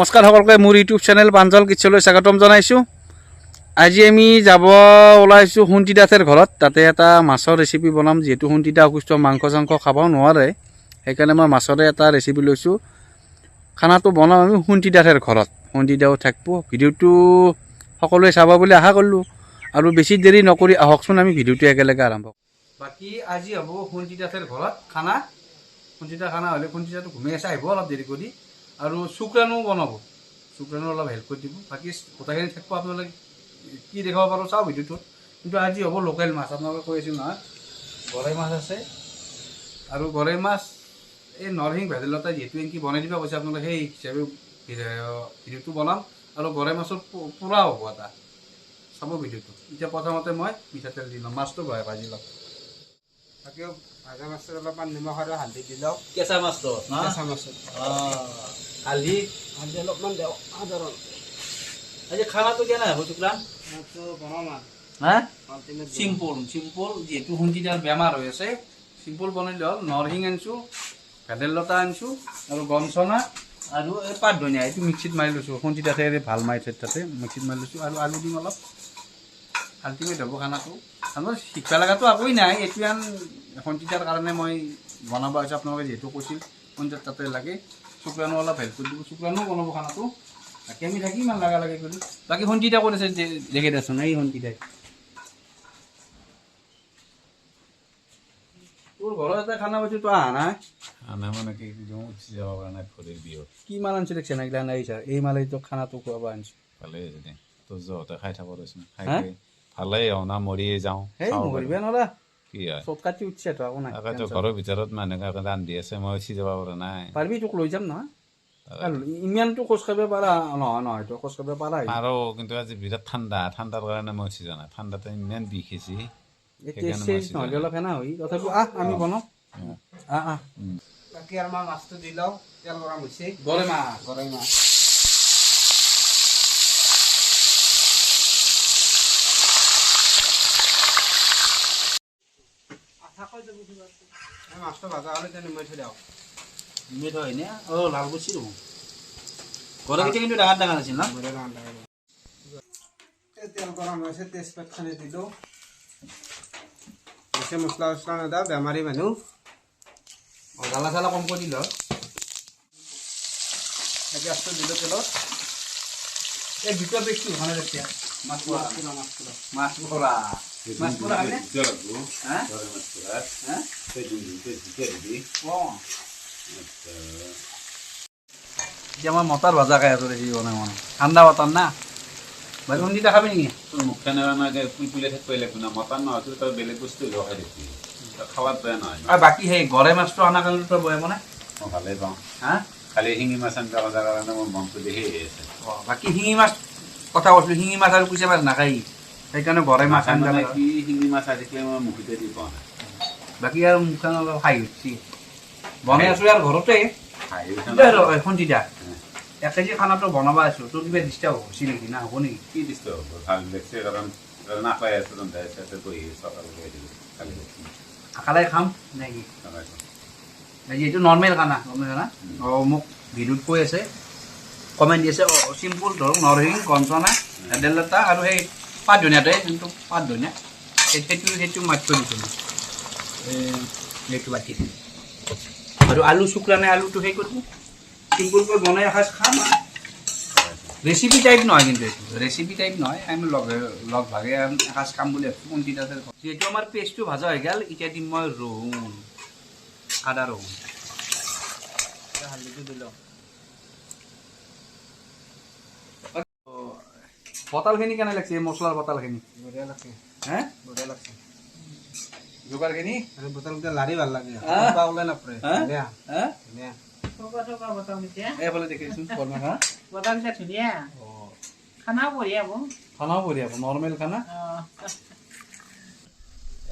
নমস্কাৰ সকলোকে মোৰ ইউটিউব চেনেল প্ৰাঞ্জল কিটচলৈ স্বাগতম জনাইছোঁ। আজি আমি যাব ওলাইছোঁ সুন্তিদাথেৰ ঘৰত। তাতে এটা মাছৰ ৰেচিপি বনাম। যিহেতু সুন্তিদা অসুস্থ, মাংস চাংস খাব নোৱাৰে, সেইকাৰণে মই মাছৰে এটা ৰেচিপি লৈছোঁ। খানাটো বনাম আমি সুন্তিদাথেৰ ঘৰত। সুন্তিদাও থাকিব। ভিডিঅ'টো সকলোৱে চাব বুলি আশা কৰিলোঁ আৰু বেছি দেৰি নকৰি আহকচোন আমি ভিডিঅ'টো একেলগে আৰম্ভ কৰোঁ। বাকী আজি হ'ব সুন্তিদাথেৰ ঘৰত খানা। সুন্তিদা খানা হ'লে সুন্তিদাটো ঘুমাই আছে, আহিব অলপ দেৰি কৰি। আৰু শুক্ৰাণু বনাব, শুক্ৰাণু অলপ হেল্প কৰি দিব। বাকী গোটেইখিনি থাকিব, আপোনালোকে কি দেখাব পাৰোঁ চাওঁ ভিডিঅ'টোত। কিন্তু আজি হ'ব লোকেল মাছ। আপোনালোকে কৈ আছিল নহয় গৰৈ মাছ আছে, আৰু গৰৈ মাছ এই নৰসিংহ ভেদাইলতা যিহেতু এনেকৈ বনাই দিব কৈছে, আপোনালোকে সেই হিচাপে ভিডিঅ'টো বনাম। আৰু গৰৈ মাছৰ পোৰা হ'ব এটা, চাব ভিডিঅ'টো। এতিয়া প্ৰথমতে মই মিঠাতেল দি ল'ম, মাছটো ভাজি ল'ম। তাকে ভাজা মাছটো অলপমান নিমখ আৰু হালধি দি লওক। কেঁচা মাছটো কেঁচা মাছত হালধি অলপমান দিয়ক সাধাৰণ। আজি খানাটো কেনে হ'ব শুক্ৰাণ? মাছটো বনাম আৰু হা আল্টিমেট চিম্পুল যিহেতু সুন্তিদাৰ বেমাৰ হৈ আছে, চিম্পুল বনাইলে হ'ল। নৰসিংহ আনিছোঁ, ভেদাইলতা আনিছোঁ, আৰু গঞ্চনা আৰু এই পাত ধনিয়া, এইটো মিক্সিত মাৰি লৈছোঁ। সুন্তিদাতে ভাল মাৰিছে, তাতে মিক্সিত মাৰি লৈছোঁ। আৰু আলু দিম অলপ। আল্টিমেট হ'ব খানাটো। আৰু শিকিব লগাটো একোৱেই নাই, এইটো আন সুন্তিদাৰ কাৰণে মই বনাব আহিছোঁ। আপোনালোকে যিহেতু কৈছিল সুন্তিদাৰ তাতে লাগে, শুক্ৰাণু অলপ হেল্প কৰি দিব। শুক্ৰাণুও বনাব খানাটো। বাকী আমি থাকি ইমান লাগা লাগি কৰি। বাকী সুন্তিদা ক'ত আছে দেখি দেচোন, এই সুন্তিদাই। তোৰ ঘৰত এটা খানা পাইছোঁ, তই অহা নাই। আনা মানে কি উঠি যাব কাৰণে ভৰিৰ বিহত কি মাল আনিছোঁ দেখিছে না? এইগিলা নাই ছাৰ, এই মালে তোক খানাটো খুৱাব আনিছোঁ। ভালেই যদি তোৰ যহতে খাই থাকো দেচোন, খাই হা? খাই ভালেই হওঁ না, মৰিয়ে যাওঁ। সেই চাব মৰিব পাৰোঁ। নৰা, কি হয় চট কাটি উঠছে তো, একো নাই। তাকেতো ঘৰৰ ভিতৰত মানুহে ৰান্ধি আছে, মই উঠি যাব পৰা নাই। পাৰিবি, তোক লৈ যাম নহয়। ইমানটো খোজ কাঢ়িব পাৰা নহয়, তই খোজ কাঢ়িব পাৰা। পাৰো, কিন্তু আজি বিৰাট ঠাণ্ডাৰ কাৰণে মই উঠি যোৱা নাই। ঠাণ্ডাতে ইমান বিষেছি, এতিয়া চেঞ্জ নহ'লে অলপ হেনা হৈ, তথাপিও আহ আমি বনাওঁ। আহ বাকী আৰু মই মাছটো দি লওঁ। তেল গৰম হৈছে। গৰৈ মাছ। গৰৈ মাছ মাছটো ভাজা হ'লে এতিয়া নমাই থৈ দিয়ক। মিঠ হয় নে? অঁ, লাল গুচি দেখোন। গৰৈকেইটা কিন্তু ডাঙৰ ডাঙৰ আছিল ন? তেল গৰম হৈছে, তেজপাতখিনি দিলোঁ। বেছি মছলা চছলা নিদিওঁ, বেমাৰী মানুহ। জ্বালা চালা কমকৈ দিল। গেছটো দিলোঁ তেলত। এই দুটা বেছি মানে তেতিয়া মাছ পোৰা মাছ পোৰা খালে এতিয়া মই মটৰ ভজা খাই আছোঁ ৰেচিপি বনাই মানে। ঠাণ্ডা বতৰ না। বাকী সুন্দিতা খাবি নেকি? তোৰ মুখখানে মানে পুলপুলে থাকিব লাগিব না। মটন নহয়, তোৰ তই বেলেগ বস্তু খাই দেখি খাৱাত বেয়া নহয়। আৰু বাকী সেই গৰৈ মাছটো অনা কাৰণে তই বয়ে বনাই মই ভালেই পাওঁ। হা? খালি শিঙি মাছ আনিব খোজাৰ কাৰণে মোৰ মনটো দেখি আছে। অঁ, বাকী শিঙি মাছ কথা কৈছিলোঁ, শিঙি মাছ আৰু কুচিয়া মাছ নাখায়, সেইকাৰণে গৰৈ মাছ আনিব মানে লাগে। কি শিঙি মাছ আজিকালি মই মুখতে দি পোৱা নাই। বাকী আৰু মুখখন অলপ খাই উঠছি, বনাই আছোঁ আৰু ঘৰতে। সুন্দিতা 1 কেজি খানাটো বনাব আছোঁ, তোৰ কিবা ডিষ্টাৰ্ব হৈছে নেকি না? হ'ব নেকি? কি দিষ্ট হ'ব? ভাল লাগিছে কাৰণ নাখাই আছোঁ, ৰন্ধাই আছে, বহি চকাল কৰি দিলোঁ খালি আকালাই খাম নেকি? যিহেতু নৰ্মেল খানা, অঁ মোক ভিডিঅ'ত কৈ আছে, কমেণ্ট দি আছে। চিম্পুল ধৰক নৰসিংহ, গঞ্চনা, ভেদাইলতা আৰু সেই পাত ধনিয়াটোৱে, যোনটো পাত ধনিয়া সেইটো মাছ থৈ দিছোঁ মই। এইটো বাতি আৰু আলু শুক্ৰাণে আলুটো সেই কৰিব, চিম্পুলকৈ বনাই এসাঁজ খাম। ৰেচিপি টাইপ নহয়, কিন্তু এইটো ৰেচিপি টাইপ নহয়। আমি লগ ভাগে এসাঁজ খাম বুলি ভাবিছোঁ সুন্দিদাতে। যিহেতু আমাৰ পেষ্টটো ভাজা হৈ গ'ল, এতিয়া দিম মই ৰহুন, আদা ৰহুন। হালধিটো দি লওঁ। বটালখিনি কেনে লাগিছে? মছলাৰ বটালখিনি বঢ়িয়া লাগছে, হে বঢ়িয়া লাগছে। যোগাৰখিনি আৰু বটলকেইটা লাৰি ভাল লাগে, হা? ওলাই নপৰে। হা? ধুনীয়া হা? ধুনীয়া। এইফালে দেখিছোঁ বৰমা খানা। বটালকেইটা ধুনীয়া, অঁ, খানাও বঢ়িয়া হ'ব। খানাও বঢ়িয়া হ'ব, নৰ্মেল খানা।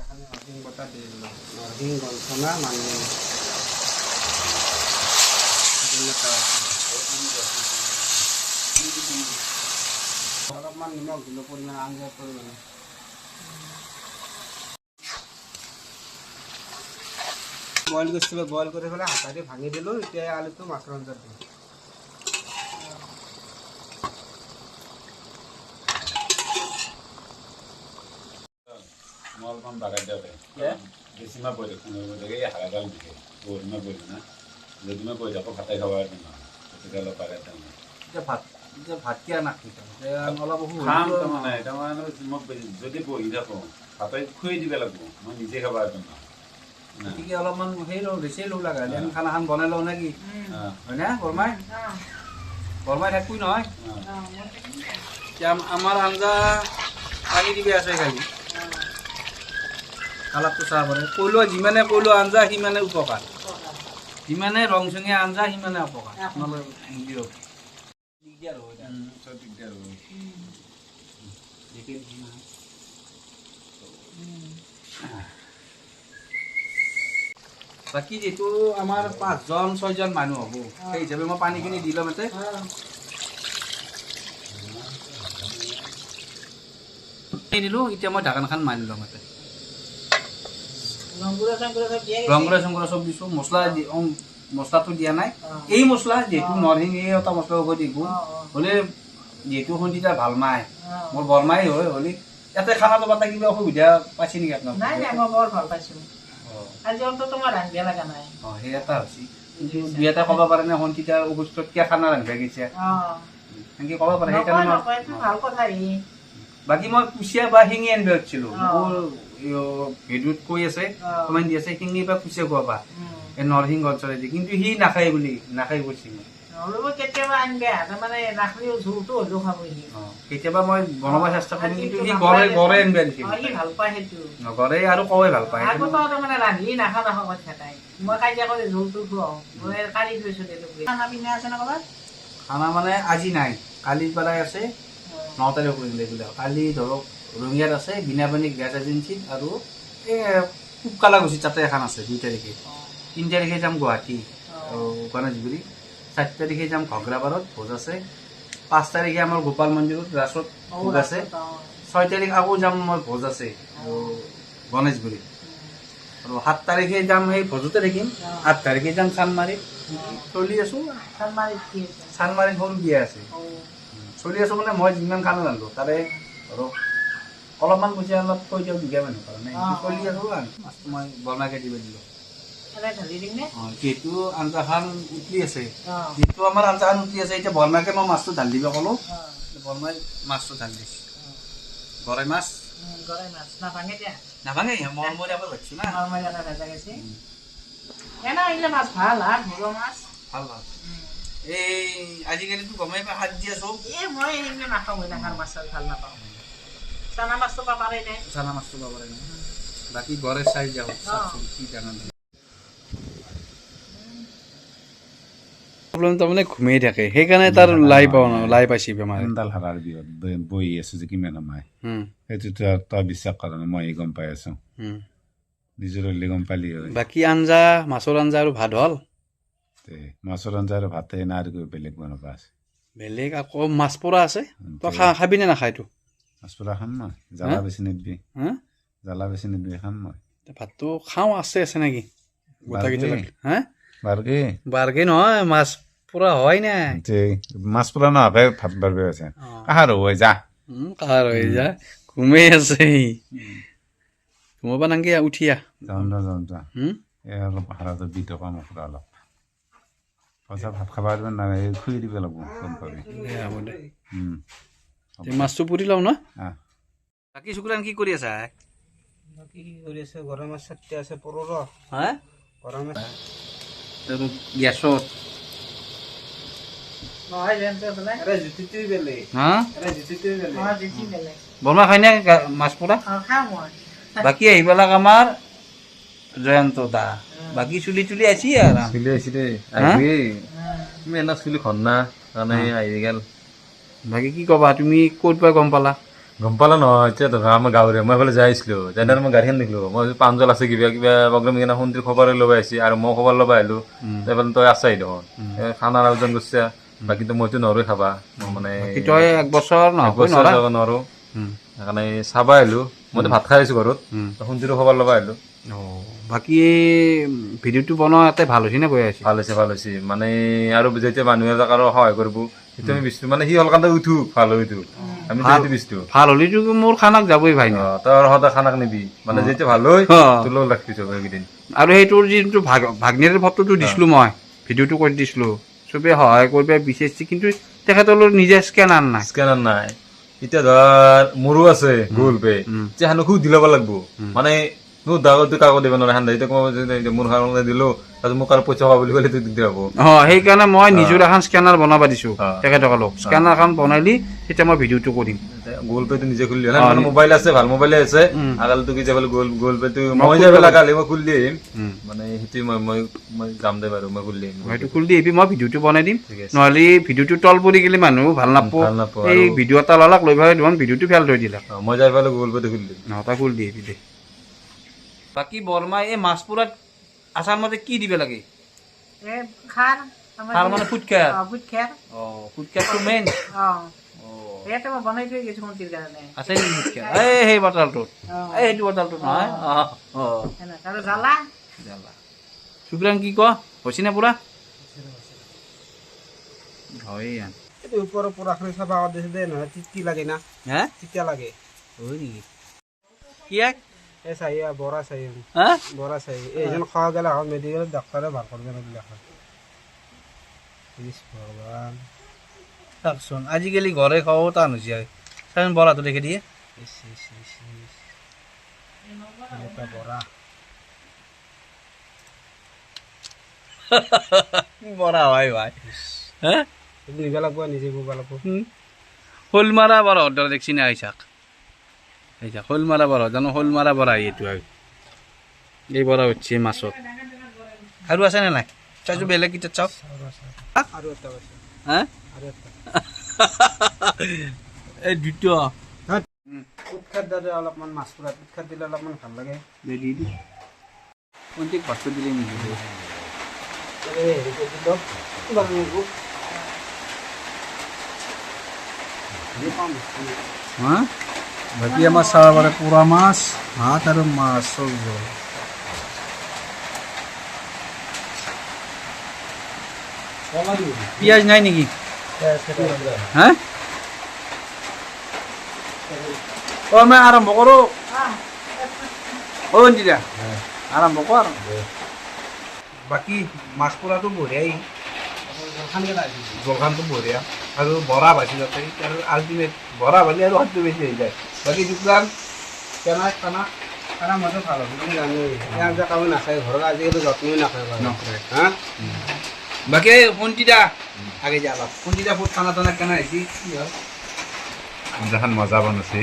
এখানে নৰসিংহ বটা দি দিলোঁ, নৰসিংহ, গঞ্চনা, মানিমুনি। অলপমান নিমখ দিলোঁ, পৰিমাণ আঞ্জাৰ পৰিমাণে। বইল কৰিছিলোঁ, বইল কৰি পেলাই হাতেদি ভাঙি দিলোঁ। এতিয়া আলুটো মাছৰ আঞ্জাত দিওঁ। মই অলপমান বাগাত দিয়াকে বেছি মাহ পৰি দেখোন এই হাৰাডাল দিকে বহুত মাহ পৰি না যদি মই কৈ থাকোঁ ভাতে খাব আৰু নহয় গতিকে অলপ বাগাত দিওঁ ভাত কিয় নাখাই অলপ খাম তাৰমানে মোক যদি বহি থাকোঁ ভাতে খুৱাই দিব লাগিব মই নিজে খাব আৰু নহয় গতিকে অলপমান সেই লওঁ বেছি লওঁ লাগা খানাখন বনাই লওঁ নে কি হয়নে বৰমাই বৰমাই থাকবই নহয় এতিয়া আমাৰ আঞ্জা পানী দিবি আছে খালি কালাৰটো চাহ পৰে কৈলো যিমানে কৈলো আঞ্জা সিমানে উপকাৰ যিমানে ৰং চঙীয়া আঞ্জা সিমানে অপকাৰ আপোনালোকে দিয়ক দিগদাৰ হয় চব দিগদাৰ হ'ব বাকী যিটো আমাৰ 5জন 6জন মানুহ হ'ব সেই হিচাপে মই পানীখিনি দি ল'ম ইয়াতে দিলোঁ এতিয়া মই ঢাকনখন মাৰি ল'ম ইয়াতে ৰংগুৰা চংগুৰা চব দিছোঁ মছলাটো দিয়া নাই এই মছলা যিহেতু নৰসিংহ এই এটা মছলা হ'ব দিব হ'লে যিহেতু সন্ধিয়া ভাল মাই মোৰ বৰমাই হয় হ'লে ইয়াতে খানাটো পাতা কিবা অসুবিধা পাইছে নেকি আপোনাক নাই নাই মই বৰ ভাল পাইছোঁ আজি অন্তত মই ৰান্ধিব লগা নাই সেই এটা হৈছে কিন্তু দুই এটা ক'ব পাৰে নে সন্ধিয়া অৱস্থাত কিয় খানা ৰান্ধিব গৈছে এনেকৈ ক'ব পাৰে সেইকাৰণে ভাল কথা ই বাকী মই কুচিয়া বা শিঙি আনিব খুজিছিলোঁ মোৰ ভিডিঅ'ত কৈ আছে কমেণ্ট দি আছে শিঙি বা কুচিয়া খোৱাবা এই নৰসিংহ অঞ্চলেদি কিন্তু সি নাখায় বুলি নাখায় কৈছে কেতিয়াবা আনিবা তাৰমানে নাখালেও জোৰটো হ'লেও খাব সি কেতিয়াবা মই বনাব চেষ্টা কৰিম কিন্তু সি গড়ে আনিব দিছিল সি ভাল পায় সেইটো গড়ে আৰু কৱে ভাল পায় আগতো তাৰমানে ৰান্ধি নাখা কৈ থাকাই মই কাজিয়া কৰি জোলটো খুৱাওঁ মই কালি থৈছোঁ খানা পিনা আছে ন ক'ৰবাত খানা মানে আজি নাই কালিৰ পৰাই আছে 9 তাৰিখ কৰিলে এইবিলাক কালি ধৰক ৰঙিয়াত আছে বিনাপানী গেছ এজেঞ্চিত আৰু এই পুবকালাগুচিত তাতে এখন আছে 2 তাৰিখে 3 তাৰিখে যাম গুৱাহাটী গণেশগুৰি 4 তাৰিখে যাম ঘগ্ৰাবাৰত ভোজ আছে 5 তাৰিখে আমাৰ গোপাল মন্দিৰত ৰাসত ভোজ আছে 6 তাৰিখ আকৌ যাম মই ভোজ আছে গণেশগুৰিত আৰু 7 তাৰিখে যাম সেই ভোজতে থাকিম 8 তাৰিখে যাম চানমাৰীত চলি আছোঁ চানমাৰীত সৰু বিয়া আছে চলি আছোঁ মানে মই যিমান খানা ৰান্ধো তাৰে ধৰক অলপমান পইচা অলপ থৈ দিওঁ দুখীয়া মানুহৰ কাৰণে চলি আছোঁ মাছটো মই বনাকৈ দিব দিলোঁ যিহেতু আঞ্জাখন উতলি আছে যিহেতু আমাৰ আঞ্জাখন উতলি আছে এতিয়া বৰমাকে মই মাছটো ঢালি দিব ক'লোঁ বৰমাই মাছটো ঢালি দিছোঁ গৰৈ মাছ নাভাঙে মই এবাৰ ভাবিছোঁ না ভাল ভাল ভাল এই আজিকালিতো গমেই পাই সাত দিয়া চব মই নাখাওঁ নাখাৰ মাছ ভাল নাপাওঁ চানা মাছটো পাবাৰে নাই চানা মাছটো পাব লাগে বাকী গড়ে চাই যাওঁ কি জানো প্ৰব্লেম তাৰমানে ঘুমেই থাকে সেইকাৰণে তাৰ লাই পাইছে বেমাৰ ডাল হাৰাৰ বিহত বহি আছোঁ যে কিমান সময় সেইটোতো তই বিশ্বাস কৰা নাই মই গম পাই আছোঁ নিজৰ গম পালি হয় বাকী আঞ্জা মাছৰ আঞ্জা আৰু ভাত হ'ল মাছৰ আঞ্জা আৰু ভাতে না আৰু বেলেগ বনাবা আছে বেলেগ আকৌ মাছ পৰা আছে তই খাবি নে নাখায় তো মাছ পৰা খাম মই জ্বালা বেছি নিদিবি জ্বালা বেছি নিদিবি খাম মই ভাতটো খাওঁ আছে নেকি বাৰ্গে নহয় মাছ পুৰা হয় নাই মাছ পুৰা নোহোৱাকৈ ভাত বাঢ়ি আছে কাহাৰ হৈ যা কাহাৰ হৈ যা ঘুমেই আছে ঘুমাব নাংগে উঠিয়া যাওঁ যা এই অলপ হাৰাটো দি থকা মোক অলপ পইচা ভাত খাব খুই দিব লাগিব গম পাবি মাছটো পুৰি লওঁ ন বাকী শুকুৰান কি কৰি আছা কি কৰি আছে গৰৈ মাছ চাট্টি আছে পৰৰ গৰৈ মাছ গেছত বৰমা খাই নে মাছ পৰা বাকী আহিবিলাক আমাৰ জয়ন্ত দা বাকী চুলি তুলি আছি আৰু চুলি আহিছে দেই তুমি এনে চুলি ঘন্না কাৰণে আহি গেল বাকী কি ক'বা তুমি ক'ত পৰা গম পালা গম পালা নহয় এতিয়া ধৰা আমাৰ গাঁৱৰে মই এইফালে যাই আছিলোঁ যেনে মই গাড়ীখন দেখিলোঁ মই পাঞ্জল আছে কিবা কিবা প্ৰগ্ৰেম কিনা শুনি খবৰ ল'ব আহিছে আৰু মই খবৰ ল'ব আহিলোঁ এইফালে তই আছাই দেখোন খানাৰ আয়োজন কৰিছা বাকীতো মইতো নোৱাৰোঁ খাবা মই মানে তই 1 বছৰ যাব নোৱাৰোঁ সেইকাৰণে চাব আহিলোঁ মইতো ভাত খাই আহিছোঁ ঘৰত শুনিছিলোঁ খবৰ ল'ব আহিলোঁ বাকী ভিডিঅ'টো বনোৱা ইয়াতে ভাল হৈছে নে গৈ আছে ভাল হৈছে মানে আৰু যেতিয়া মানুহে আৰু সহায় কৰিব সেইটো আমি বিচাৰোঁ মানে সি অলকান্তে উঠো ভাল হৈ উঠো আমি ভাল- সেইটো বিচটো ভাল হ'লেতো মোৰ খানাক যাবই ভাই না। তই আৰু সদায় খানাক নিবি মানে যেতিয়া ভাল হয় অ। তোৰ লগত ৰাখিবি চব এইকেইদিন আৰু সেইটোৰ যিটো ভাগ্নেৰ ফটোটো দিছিলোঁ মই ভিডিঅ'টো কৰি দিছিলোঁ চবেই সহায় কৰিব বিচাৰিছে কিন্তু তেখেতৰ নিজে স্কেনাৰ নাই। স্কেনাৰ নাই এতিয়া ধৰ মোৰো আছে গুগল পে যে হানো খুব দি ল'ব লাগব মানে মোৰ দাগতো কাকো দিব নোৱাৰে হান্দা এতিয়া ক'ব মোৰ কাৰণে দিলো তাৰপিছত মোক আৰু পইচা পাব বুলি ক'লে তো দিগদাৰ হ'ব সেইকাৰণে মই নিজৰ এখন স্কেনাৰ বনাব দিছোঁ অ। তেখেতসকলক স্কেনাৰখন বনালি তেতিয়া মই ভিডিঅ'টো কৰিম। গুগল পে টো নিজে খুলি মানে মোবাইল আছে ভাল মোবাইলে আছে আগালটো কি যাবলৈ গুগল পে টো মই খুলি যাবলৈ ল'ম। কালি মই খুলি দিম মানে সেইটো মই যাম দে বাৰু মই খুলি দিম হয়তো খুলি দিবি মই ভিডিঅ'টো বনাই দিম ঠিক আছে। নহ'লে ভিডিঅ'টো তল পৰি গ'লে মানুহ ভাল নাপাব ভাল নাপাব এই আৰু- ভিডিঅ' এটা ল'লাক লৈ পেলাই দেখোন ভিডিঅ'টো ফেল থৈ দিলাক মই যাই পেলাই গুগল পে টো খুলি দিম নহতা খুলি দিবি দে। বাকী বৰমা এই মাছ পোৰাত আচাৰ মতে কি দিব লাগে? এই খাৰ আমাৰ খাৰ মানে ফুটকেৰ ফুট খেৰ ফুটকেৰটো মেইন ইয়াতে মই বনাই থৈ গৈছোঁ শুনটিৰ কাৰণে আছে নেকি ফুটকেৰ সেই বটলটোত সেইটো বটলটোত নহয় সেনেকৈ আৰু জ্বালা শুক্ৰাং কি ক হৈছেনে পুৰা হয় এইটো ওপৰৰ পৰাখিনি চাফা কৰি দিছে দে নহয় তিতি লাগে না হে তিতা লাগে হয় নেকি কি এক এই চাহি বৰা চাহি হা বৰা চাহি এইজন খোৱা গেলে এখন মেডিকেলত ডাক্তৰে ভাল কৰিব নিদিলে হয় ভগৱান চাওকচোন আজিকালি ঘৰে খাওঁ টান হৈছে চাচোন বৰাটো দেখি দিয়ে এনেকুৱা বৰা বৰা হয় ভাই হে নিব লাগব নিজে কৰিব লাগব শোল মাৰা বৰা দৰে দেখছি না আইচাক আইচাক শোল মাৰা বৰা জানো শোল মাৰা বৰা এইটো আৰু এই বৰা উঠছে মাছত আৰু আছে নে নাই চাইছো বেলেগ কিটাত চাওক আৰু এটা আছে হা আৰু এটা এই দুটো উৎখাত দিলে অলপমান মাছ পুৰা উৎখাত দিলে অলপমান ভাল লাগে দি দি কোনটি কষ্ট দিলে নেকি হেৰি কৰি দিলক বাঙিবোৰ হা বাকী আমাৰ চাব পাৰে পুৰা মাছ ভাত আৰু মাছৰ জোল পিঁয়াজ নাই নেকি হা মই আৰম্ভ কৰোঁ অঞ্জিতা আৰম্ভ কৰ বাকী মাছ পোৰাটো বঢ়িয়াই জলখানটো বঢ়িয়া আৰু বৰা ভাজি যাতে আৰু আল্টিমেট বৰা ভাজি আৰু সোৱাদটো বেছি হৈ যায় বাকী দোকান কেনা খানা খানা মতে ভাল হ'ব তুমি জানোৱেই ইয়াৰ যে কামে নাখায় ঘৰত আজিকালি যত্নই নাখায় বাৰু হা বাকী অঞ্জিতা আগে যা অলপ অঞ্জিতা ফুট খানা টানা কেনে হৈছে কি হ'ল আঞ্জাখন মজা বনাইছে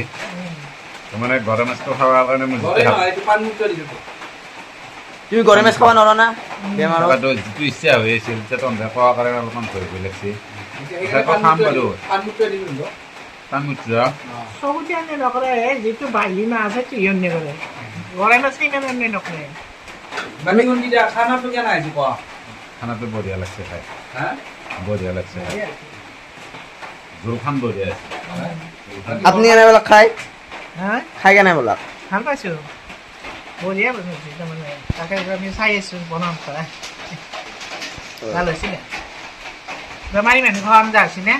মানে গৰৈ মাছটো খাৱাৰ কাৰণে মই তুমি গৰৈ মাছ খাব নোৱাৰা না বেমাৰত যিটো ইচ্ছা হৈ আছিল তেতিয়া তহঁতে খোৱাৰ কাৰণে অলপমান ধৰিব লাগছে খাম বাৰু তামোচা চবতে এনে নকৰে যিটো বাহি মাছ আছে তিহন নকৰে গৰৈ মাছ ইমান এনে নকৰে বাকী অঞ্জিতা খানাটো কেনে হৈছে কোৱা খানাটো বঢ়িয়া লাগছে খাই হা বঢ়িয়া লাগছে খাই জোলখন বঢ়িয়া আছে আপুনি এনেবিলাক খাই হা খাই কেনে বোলাক ভাল পাইছোঁ বঢ়িয়া বনাইছোঁ তাৰমানে তাকে আমি চাই আছোঁ বনাম চাই ভাল হৈছিলে বেমাৰী মানুহ খোৱা আঞ্জা হৈছেনে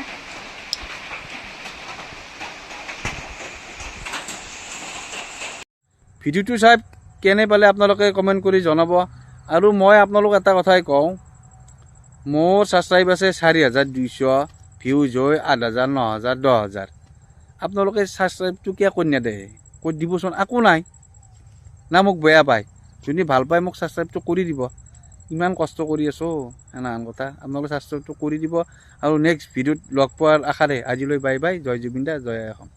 ভিডিঅ'টো চাই কেনে পালে আপোনালোকে কমেণ্ট কৰি জনাব আৰু মই আপোনালোক এটা কথাই কওঁ মোৰ ছাবস্ক্ৰাইব আছে 4200 ভিউজ হৈ 8000 9000 10000 আপোনালোকে ছাবস্ক্ৰাইবটো কিয় কৰি নেদে কৈ দিবচোন একো নাই না মোক বেয়া পায় যদি ভাল পায় মোক ছাবস্ক্ৰাইবটো কৰি দিব ইমান কষ্ট কৰি আছোঁ এনাহান কথা আপোনালোকে ছাবস্ক্ৰাইবটো কৰি দিব আৰু নেক্সট ভিডিঅ'ত লগ পোৱাৰ আশাৰে আজিলৈ বাই বাই জয় জুবিন দা জয় অসম।